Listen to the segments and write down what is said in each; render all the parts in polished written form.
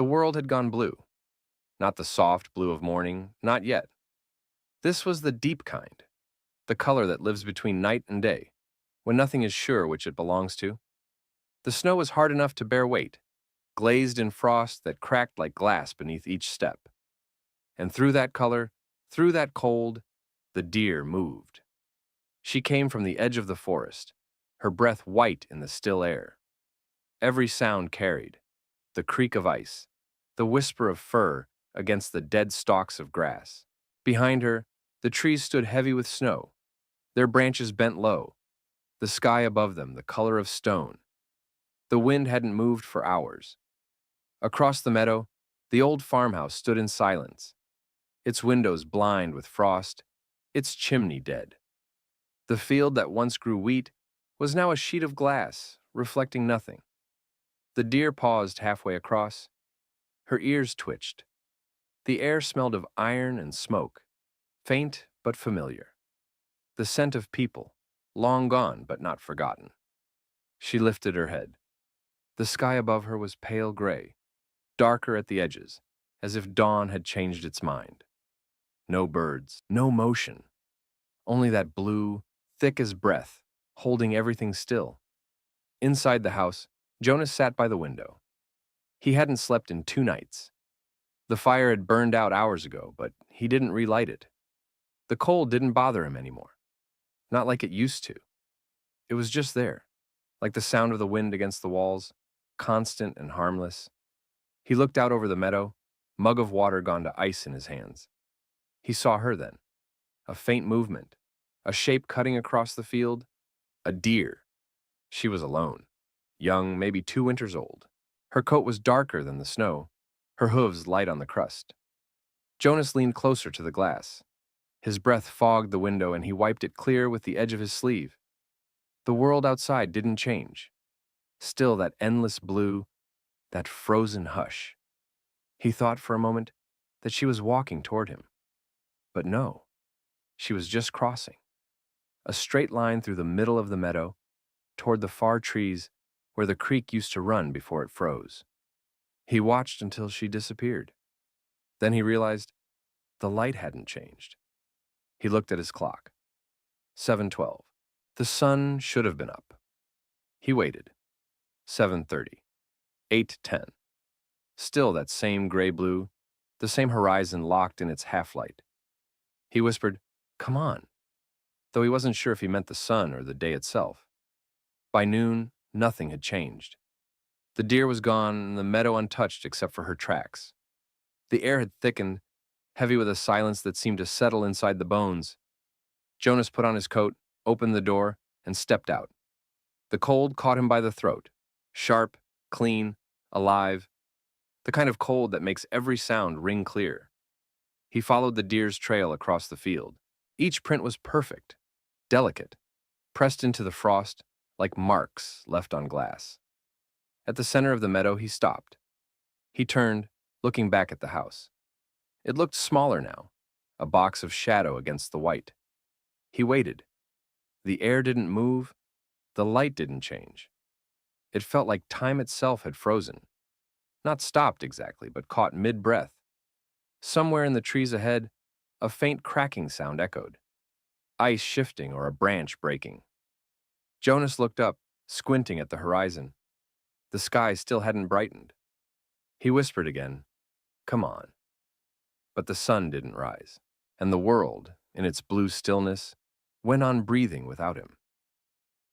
The world had gone blue. Not the soft blue of morning, not yet. This was the deep kind, the color that lives between night and day, when nothing is sure which it belongs to. The snow was hard enough to bear weight, glazed in frost that cracked like glass beneath each step. And through that color, through that cold, the deer moved. She came from the edge of the forest, her breath white in the still air. Every sound carried, the creak of ice, the whisper of fur against the dead stalks of grass. Behind her, the trees stood heavy with snow, their branches bent low, the sky above them the color of stone. The wind hadn't moved for hours. Across the meadow, the old farmhouse stood in silence, its windows blind with frost, its chimney dead. The field that once grew wheat was now a sheet of glass, reflecting nothing. The deer paused halfway across. Her ears twitched. The air smelled of iron and smoke, faint but familiar. The scent of people, long gone but not forgotten. She lifted her head. The sky above her was pale gray, darker at the edges, as if dawn had changed its mind. No birds, no motion, only that blue, thick as breath, holding everything still. Inside the house, Jonas sat by the window. He hadn't slept in 2 nights. The fire had burned out hours ago, but he didn't relight it. The cold didn't bother him anymore, not like it used to. It was just there, like the sound of the wind against the walls, constant and harmless. He looked out over the meadow, mug of water gone to ice in his hands. He saw her then, a faint movement, a shape cutting across the field, a deer. She was alone, young, maybe 2 winters old. Her coat was darker than the snow, her hooves light on the crust. Jonas leaned closer to the glass. His breath fogged the window and he wiped it clear with the edge of his sleeve. The world outside didn't change. Still that endless blue, that frozen hush. He thought for a moment that she was walking toward him. But no, she was just crossing. A straight line through the middle of the meadow, toward the far trees where the creek used to run before it froze. He watched until she disappeared. Then he realized the light hadn't changed. He looked at his clock. 7:12. The sun should have been up. He waited. 7:30. 8:10. Still that same gray-blue, the same horizon locked in its half-light. He whispered, "Come on," though he wasn't sure if he meant the sun or the day itself. By noon, nothing had changed. The deer was gone and the meadow untouched except for her tracks. The air had thickened, heavy with a silence that seemed to settle inside the bones. Jonas put on his coat, opened the door, and stepped out. The cold caught him by the throat, sharp, clean, alive, the kind of cold that makes every sound ring clear. He followed the deer's trail across the field. Each print was perfect, delicate, pressed into the frost like marks left on glass. At the center of the meadow, he stopped. He turned, looking back at the house. It looked smaller now, a box of shadow against the white. He waited. The air didn't move, the light didn't change. It felt like time itself had frozen. Not stopped exactly, but caught mid-breath. Somewhere in the trees ahead, a faint cracking sound echoed. Ice shifting or a branch breaking. Jonas looked up, squinting at the horizon. The sky still hadn't brightened. He whispered again, "Come on." But the sun didn't rise, and the world, in its blue stillness, went on breathing without him.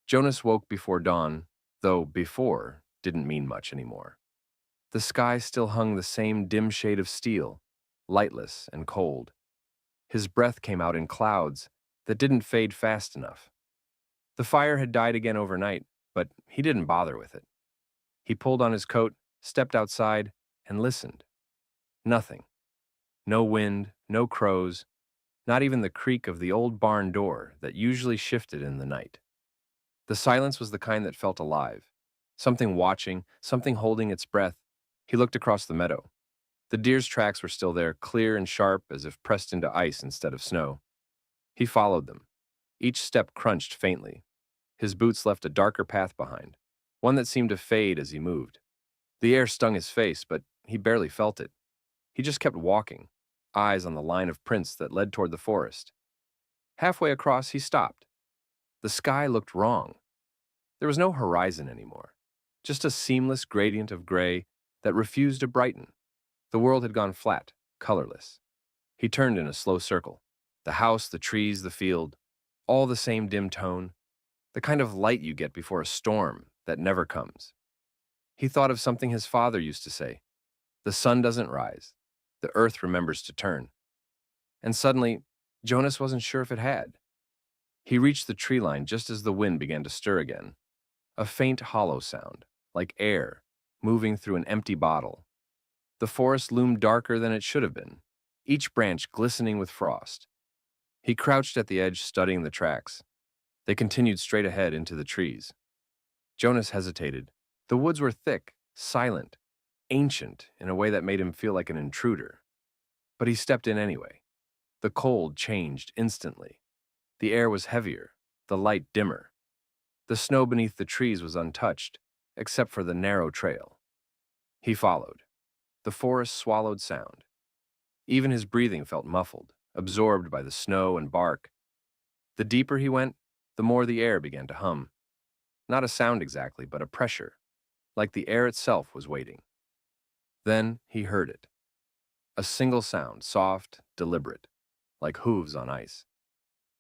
Jonas woke before dawn, though before didn't mean much anymore. The sky still hung the same dim shade of steel, lightless and cold. His breath came out in clouds that didn't fade fast enough. The fire had died again overnight, but he didn't bother with it. He pulled on his coat, stepped outside, and listened. Nothing. No wind, no crows, not even the creak of the old barn door that usually shifted in the night. The silence was the kind that felt alive. Something watching, something holding its breath. He looked across the meadow. The deer's tracks were still there, clear and sharp as if pressed into ice instead of snow. He followed them. Each step crunched faintly. His boots left a darker path behind, one that seemed to fade as he moved. The air stung his face, but he barely felt it. He just kept walking, eyes on the line of prints that led toward the forest. Halfway across, he stopped. The sky looked wrong. There was no horizon anymore, just a seamless gradient of gray that refused to brighten. The world had gone flat, colorless. He turned in a slow circle. The house, the trees, the field, all the same dim tone, the kind of light you get before a storm that never comes. He thought of something his father used to say: the sun doesn't rise, the earth remembers to turn. And suddenly, Jonas wasn't sure if it had. He reached the tree line just as the wind began to stir again. A faint hollow sound, like air, moving through an empty bottle. The forest loomed darker than it should have been, each branch glistening with frost. He crouched at the edge, studying the tracks. They continued straight ahead into the trees. Jonas hesitated. The woods were thick, silent, ancient in a way that made him feel like an intruder. But he stepped in anyway. The cold changed instantly. The air was heavier, the light dimmer. The snow beneath the trees was untouched, except for the narrow trail. He followed. The forest swallowed sound. Even his breathing felt muffled, absorbed by the snow and bark. The deeper he went, the more the air began to hum. Not a sound exactly, but a pressure, like the air itself was waiting. Then he heard it. A single sound, soft, deliberate, like hooves on ice.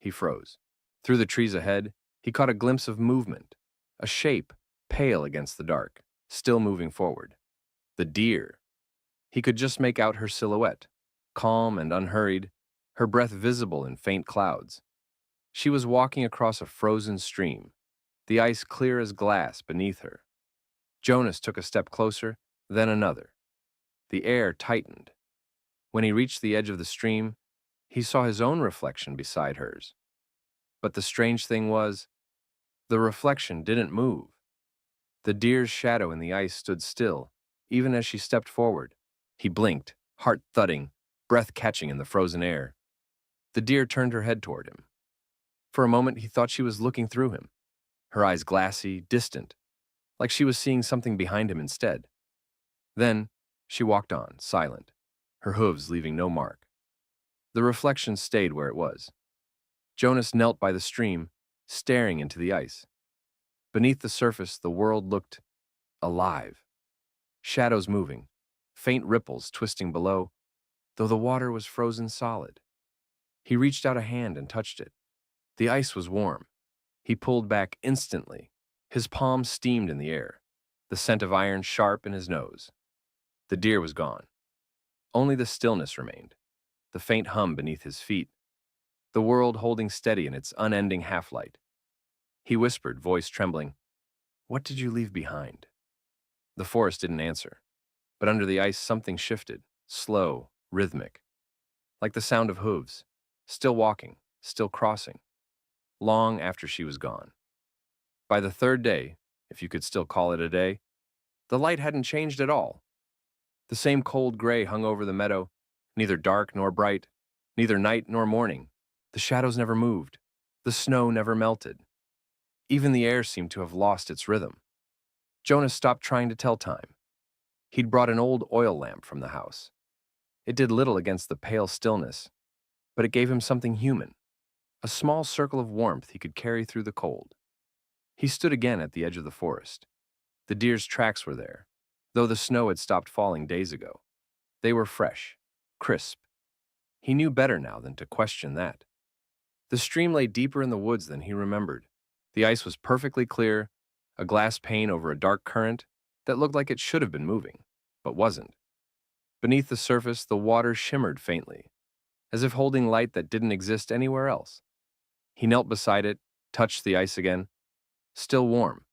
He froze. Through the trees ahead, he caught a glimpse of movement, a shape, pale against the dark, still moving forward. The deer. He could just make out her silhouette, calm and unhurried, her breath visible in faint clouds. She was walking across a frozen stream, the ice clear as glass beneath her. Jonas took a step closer, then another. The air tightened. When he reached the edge of the stream, he saw his own reflection beside hers. But the strange thing was, the reflection didn't move. The deer's shadow in the ice stood still, even as she stepped forward. He blinked, heart thudding, breath catching in the frozen air. The deer turned her head toward him. For a moment, he thought she was looking through him, her eyes glassy, distant, like she was seeing something behind him instead. Then, she walked on, silent, her hooves leaving no mark. The reflection stayed where it was. Jonas knelt by the stream, staring into the ice. Beneath the surface, the world looked alive. Shadows moving, faint ripples twisting below, though the water was frozen solid. He reached out a hand and touched it. The ice was warm. He pulled back instantly. His palm steamed in the air, the scent of iron sharp in his nose. The deer was gone. Only the stillness remained, the faint hum beneath his feet, the world holding steady in its unending half-light. He whispered, voice trembling, "What did you leave behind?" The forest didn't answer, but under the ice something shifted, slow, rhythmic, like the sound of hooves, still walking, still crossing, long after she was gone. By the third day, if you could still call it a day, the light hadn't changed at all. The same cold gray hung over the meadow, neither dark nor bright, neither night nor morning. The shadows never moved. The snow never melted. Even the air seemed to have lost its rhythm. Jonas stopped trying to tell time. He'd brought an old oil lamp from the house. It did little against the pale stillness, but it gave him something human, a small circle of warmth he could carry through the cold. He stood again at the edge of the forest. The deer's tracks were there, though the snow had stopped falling days ago. They were fresh, crisp. He knew better now than to question that. The stream lay deeper in the woods than he remembered. The ice was perfectly clear, a glass pane over a dark current that looked like it should have been moving, but wasn't. Beneath the surface, the water shimmered faintly, as if holding light that didn't exist anywhere else. He knelt beside it, touched the ice again. Still warm.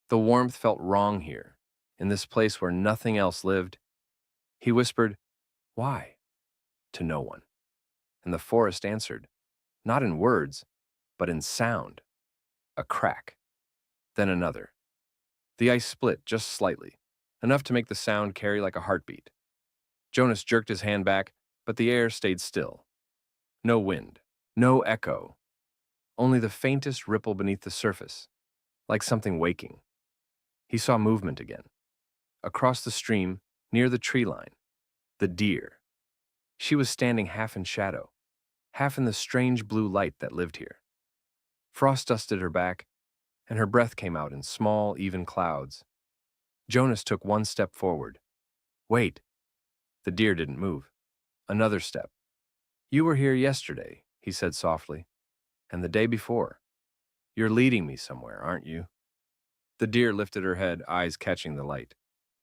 The warmth felt wrong here, in this place where nothing else lived. He whispered, "Why?" to no one. And the forest answered, not in words, but in sound. A crack. Then another. The ice split just slightly, enough to make the sound carry like a heartbeat. Jonas jerked his hand back, but the air stayed still. No wind, no echo, only the faintest ripple beneath the surface, like something waking. He saw movement again. Across the stream, Near the tree line, the deer. She was standing half in shadow, half in the strange blue light that lived here. Frost dusted her back, and her breath came out in small, even clouds. Jonas took one step forward. Wait. The deer didn't move. Another step. You were here yesterday, he said softly, and the day before. You're leading me somewhere, aren't you? The deer lifted her head, eyes catching the light.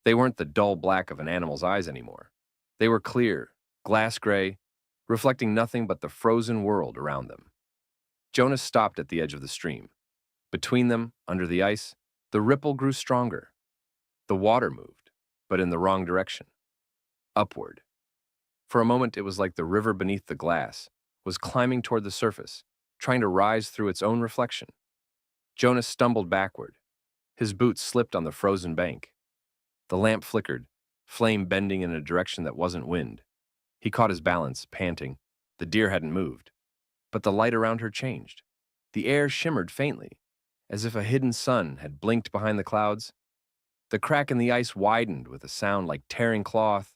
They weren't the dull black of an animal's eyes anymore. They were clear, glass gray, reflecting nothing but the frozen world around them. Jonas stopped at the edge of the stream. Between them, under the ice, the ripple grew stronger. The water moved, but in the wrong direction. Upward. For a moment, it was like the river beneath the glass was climbing toward the surface, trying to rise through its own reflection. Jonas stumbled backward. His boots slipped on the frozen bank. The lamp flickered, flame bending in a direction that wasn't wind. He caught his balance, panting. The deer hadn't moved. But the light around her changed. The air shimmered faintly, as if a hidden sun had blinked behind the clouds. The crack in the ice widened with a sound like tearing cloth.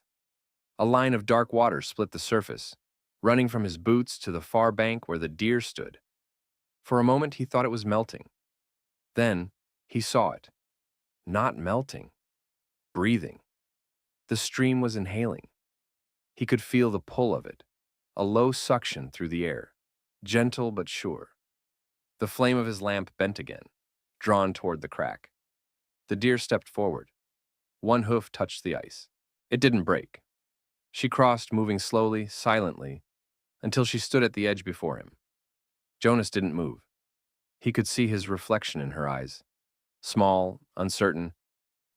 A line of dark water split the surface, running from his boots to the far bank where the deer stood. For a moment, he thought it was melting. Then, he saw it. Not melting. Breathing. The stream was inhaling. He could feel the pull of it, a low suction through the air, gentle but sure. The flame of his lamp bent again, drawn toward the crack. The deer stepped forward. One hoof touched the ice. It didn't break. She crossed, moving slowly, silently, until she stood at the edge before him. Jonas didn't move. He could see his reflection in her eyes. Small, uncertain,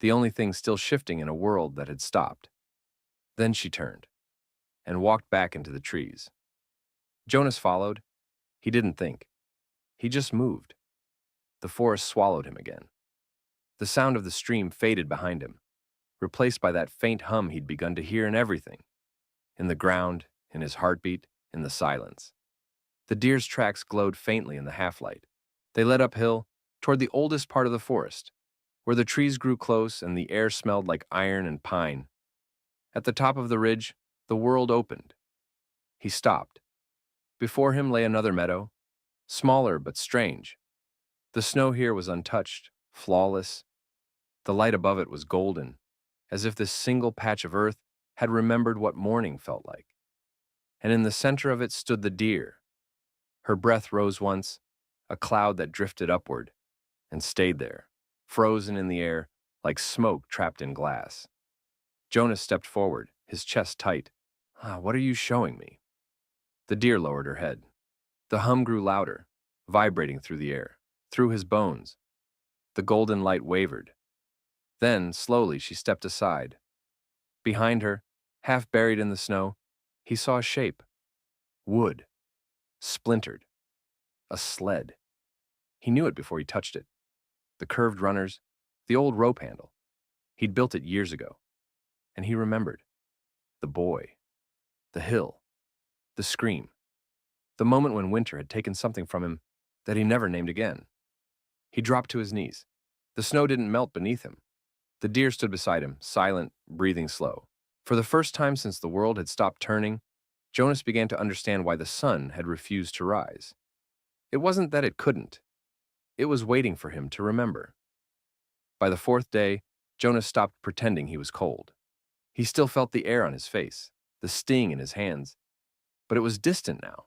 the only thing still shifting in a world that had stopped. Then she turned and walked back into the trees. Jonas followed. He didn't think. He just moved. The forest swallowed him again. The sound of the stream faded behind him, replaced by that faint hum he'd begun to hear in everything. In the ground, in his heartbeat, in the silence. The deer's tracks glowed faintly in the half-light. They led uphill, toward the oldest part of the forest, where the trees grew close and the air smelled like iron and pine. At the top of the ridge, the world opened. He stopped. Before him lay another meadow, smaller but strange. The snow here was untouched, flawless. The light above it was golden, as if this single patch of earth had remembered what morning felt like. And in the center of it stood the deer. Her breath rose once, a cloud that drifted upward, and stayed there, frozen in the air like smoke trapped in glass. Jonas stepped forward, his chest tight. What are you showing me? The deer lowered her head. The hum grew louder, vibrating through the air, through his bones. The golden light wavered. Then, slowly, she stepped aside. Behind her, half buried in the snow, he saw a shape. Wood. Splintered. A sled. He knew it before he touched it. The curved runners, the old rope handle. He'd built it years ago. And he remembered. The boy. The hill. The scream. The moment when winter had taken something from him that he never named again. He dropped to his knees. The snow didn't melt beneath him. The deer stood beside him, silent, breathing slow. For the first time since the world had stopped turning, Jonas began to understand why the sun had refused to rise. It wasn't that it couldn't. It was waiting for him to remember. By the fourth day, Jonas stopped pretending he was cold. He still felt the air on his face, the sting in his hands. But it was distant now,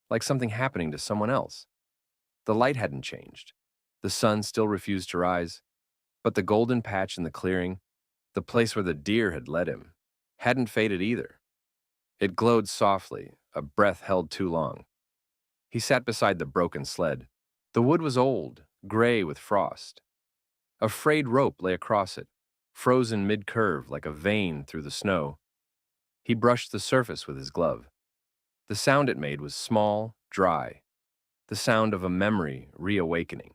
like something happening to someone else. The light hadn't changed. The sun still refused to rise. But the golden patch in the clearing, the place where the deer had led him, hadn't faded either. It glowed softly, a breath held too long. He sat beside the broken sled. The wood was old, gray with frost. A frayed rope lay across it, frozen mid-curve like a vein through the snow. He brushed the surface with his glove. The sound it made was small, dry, the sound of a memory reawakening.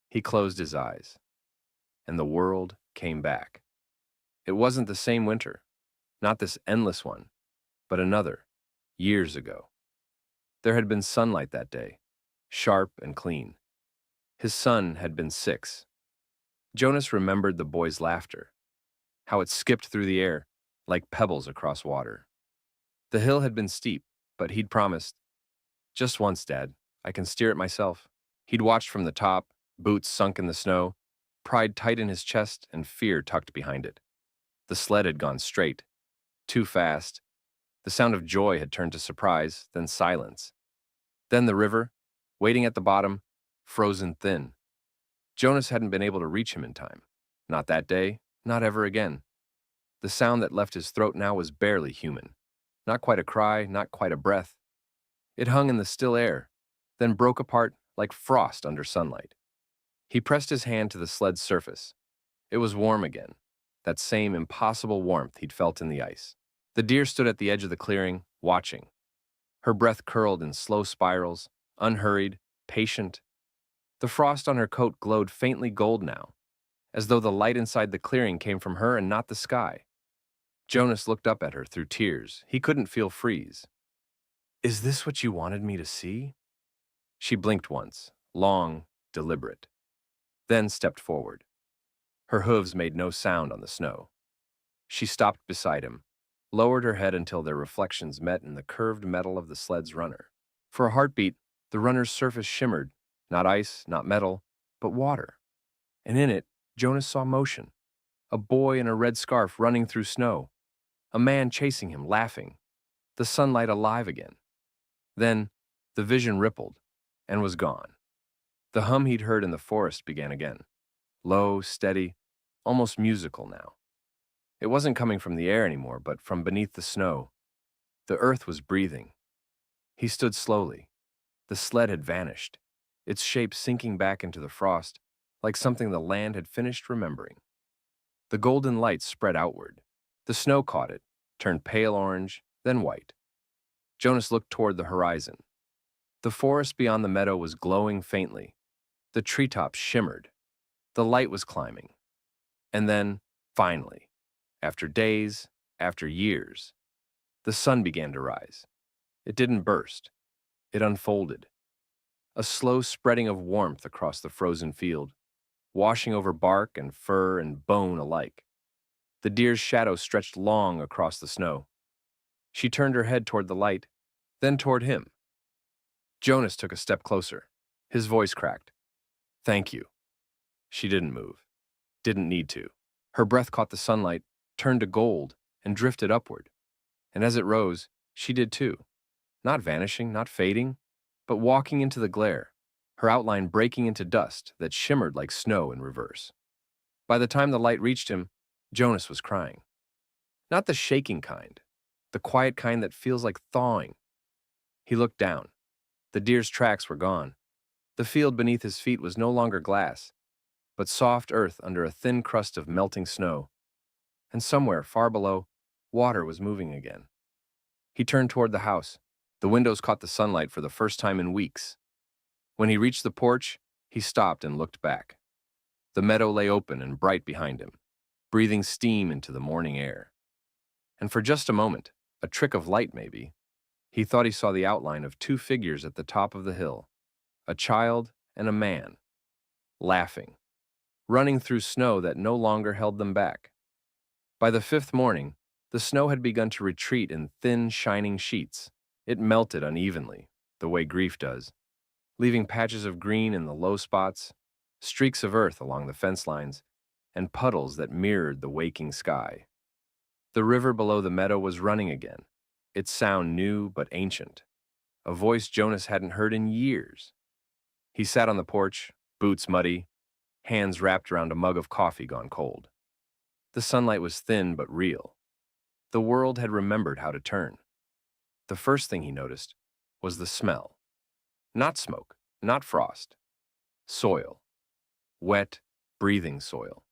He closed his eyes, and the world came back. It wasn't the same winter, not this endless one, but another, years ago. There had been sunlight that day, sharp and clean. His son had been 6. Jonas remembered the boy's laughter. how it skipped through the air like pebbles across water. The hill had been steep, but he'd promised, "Just once, Dad. I can steer it myself." He'd watched from the top, boots sunk in the snow, pride tight in his chest and fear tucked behind it. The sled had gone straight, too fast. The sound of joy had turned to surprise, then silence. Then the river, waiting at the bottom, frozen thin. Jonas hadn't been able to reach him in time. Not that day, not ever again. The sound that left his throat now was barely human. Not quite a cry, not quite a breath. It hung in the still air, then broke apart like frost under sunlight. He pressed his hand to the sled's surface. It was warm again, that same impossible warmth he'd felt in the ice. The deer stood at the edge of the clearing, watching. Her breath curled in slow spirals, unhurried, patient. The frost on her coat glowed faintly gold now, as though the light inside the clearing came from her and not the sky. Jonas looked up at her through tears. He couldn't feel freeze. "Is this what you wanted me to see?" She blinked once, long, deliberate, then stepped forward. Her hooves made no sound on the snow. She stopped beside him, lowered her head until their reflections met in the curved metal of the sled's runner. For a heartbeat, the runner's surface shimmered, not ice, not metal, but water. And in it, Jonas saw motion. A boy in a red scarf running through snow. A man chasing him, laughing. The sunlight alive again. Then, the vision rippled and was gone. The hum he'd heard in the forest began again. Low, steady, almost musical now. It wasn't coming from the air anymore, but from beneath the snow. The earth was breathing. He stood slowly. The sled had vanished, its shape sinking back into the frost, like something the land had finished remembering. The golden light spread outward. The snow caught it, turned pale orange, then white. Jonas looked toward the horizon. The forest beyond the meadow was glowing faintly. The treetops shimmered. The light was climbing. And then, finally, after days, after years, the sun began to rise. It didn't burst. It unfolded. A slow spreading of warmth across the frozen field, washing over bark and fur and bone alike. The deer's shadow stretched long across the snow. She turned her head toward the light, then toward him. Jonas took a step closer. His voice cracked. "Thank you." She didn't move. Didn't need to. Her breath caught the sunlight, turned to gold, and drifted upward. And as it rose, she did too. Not vanishing, not fading, but walking into the glare, her outline breaking into dust that shimmered like snow in reverse. By the time the light reached him, Jonas was crying. Not the shaking kind, the quiet kind that feels like thawing. He looked down. The deer's tracks were gone. The field beneath his feet was no longer glass, but soft earth under a thin crust of melting snow. And somewhere, far below, water was moving again. He turned toward the house. The windows caught the sunlight for the first time in weeks. When he reached the porch, he stopped and looked back. The meadow lay open and bright behind him, breathing steam into the morning air. And for just a moment, a trick of light maybe, he thought he saw the outline of two figures at the top of the hill, a child and a man, laughing, running through snow that no longer held them back. By the fifth morning, the snow had begun to retreat in thin, shining sheets. It melted unevenly, the way grief does, leaving patches of green in the low spots, streaks of earth along the fence lines, and puddles that mirrored the waking sky. The river below the meadow was running again, its sound new but ancient, a voice Jonas hadn't heard in years. He sat on the porch, boots muddy, hands wrapped around a mug of coffee gone cold. The sunlight was thin but real. The world had remembered how to turn. The first thing he noticed was the smell. Not smoke, not frost. Soil. Wet, breathing soil.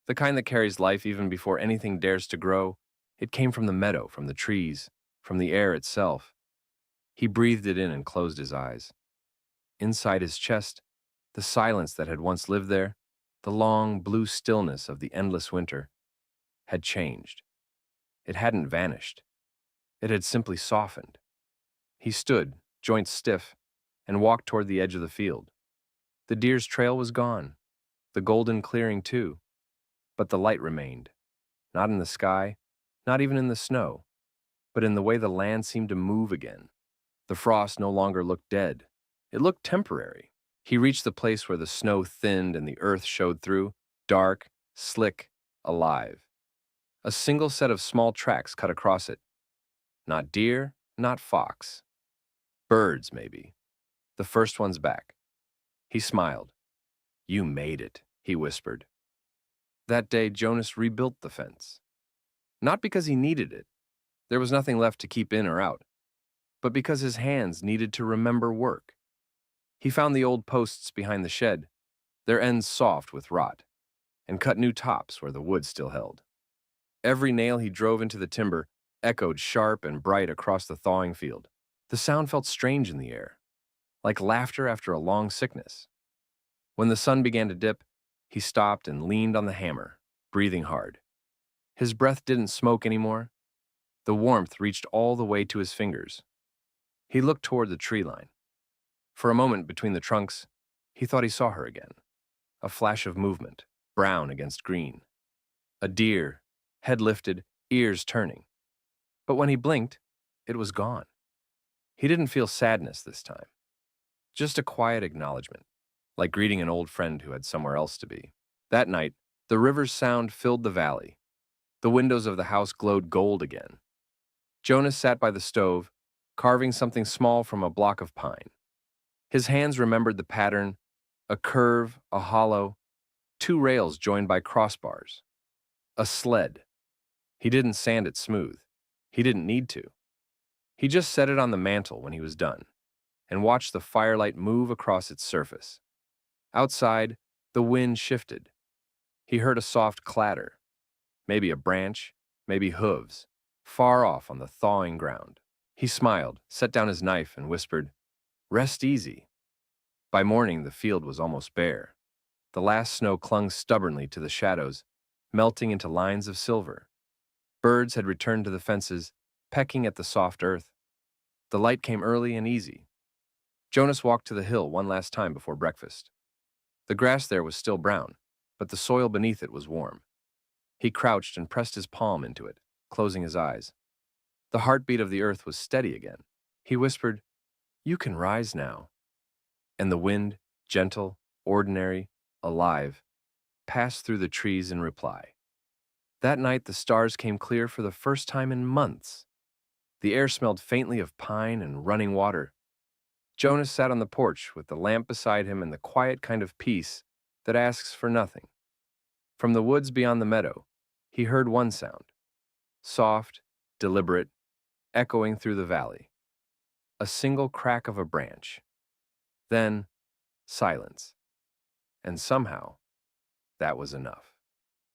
The kind that carries life even before anything dares to grow. It came from the meadow, from the trees, from the air itself. He breathed it in and closed his eyes. Inside his chest, the silence that had once lived there, the long, blue stillness of the endless winter, had changed. It hadn't vanished. It had simply softened. He stood, joints stiff, and walked toward the edge of the field. The deer's trail was gone, the golden clearing too, but the light remained. Not in the sky, not even in the snow, but in the way the land seemed to move again. The frost no longer looked dead. It looked temporary. He reached the place where the snow thinned and the earth showed through, dark, slick, alive. A single set of small tracks cut across it. Not deer, not fox. Birds, maybe. The first one's back. He smiled. "You made it," he whispered. That day, Jonas rebuilt the fence. Not because he needed it. There was nothing left to keep in or out. But because his hands needed to remember work. He found the old posts behind the shed, their ends soft with rot, and cut new tops where the wood still held. Every nail he drove into the timber echoed sharp and bright across the thawing field. The sound felt strange in the air, like laughter after a long sickness. When the sun began to dip, he stopped and leaned on the hammer, breathing hard. His breath didn't smoke anymore. The warmth reached all the way to his fingers. He looked toward the tree line. For a moment between the trunks, he thought he saw her again. A flash of movement, brown against green. A deer, head lifted, ears turning. But when he blinked, it was gone. He didn't feel sadness this time. Just a quiet acknowledgement, like greeting an old friend who had somewhere else to be. That night, the river's sound filled the valley. The windows of the house glowed gold again. Jonas sat by the stove, carving something small from a block of pine. His hands remembered the pattern, a curve, a hollow, two rails joined by crossbars. A sled. He didn't sand it smooth. He didn't need to. He just set it on the mantel when he was done, and watched the firelight move across its surface. Outside, the wind shifted. He heard a soft clatter. Maybe a branch, maybe hooves, far off on the thawing ground. He smiled, set down his knife, and whispered, "Rest easy." By morning, the field was almost bare. The last snow clung stubbornly to the shadows, melting into lines of silver. Birds had returned to the fences, pecking at the soft earth. The light came early and easy. Jonas walked to the hill one last time before breakfast. The grass there was still brown, but the soil beneath it was warm. He crouched and pressed his palm into it, closing his eyes. The heartbeat of the earth was steady again. He whispered, "You can rise now." And the wind, gentle, ordinary, alive, passed through the trees in reply. That night the stars came clear for the first time in months. The air smelled faintly of pine and running water. Jonas sat on the porch with the lamp beside him and the quiet kind of peace that asks for nothing. From the woods beyond the meadow, he heard one sound, soft, deliberate, echoing through the valley. A single crack of a branch. Then, silence. And somehow, that was enough.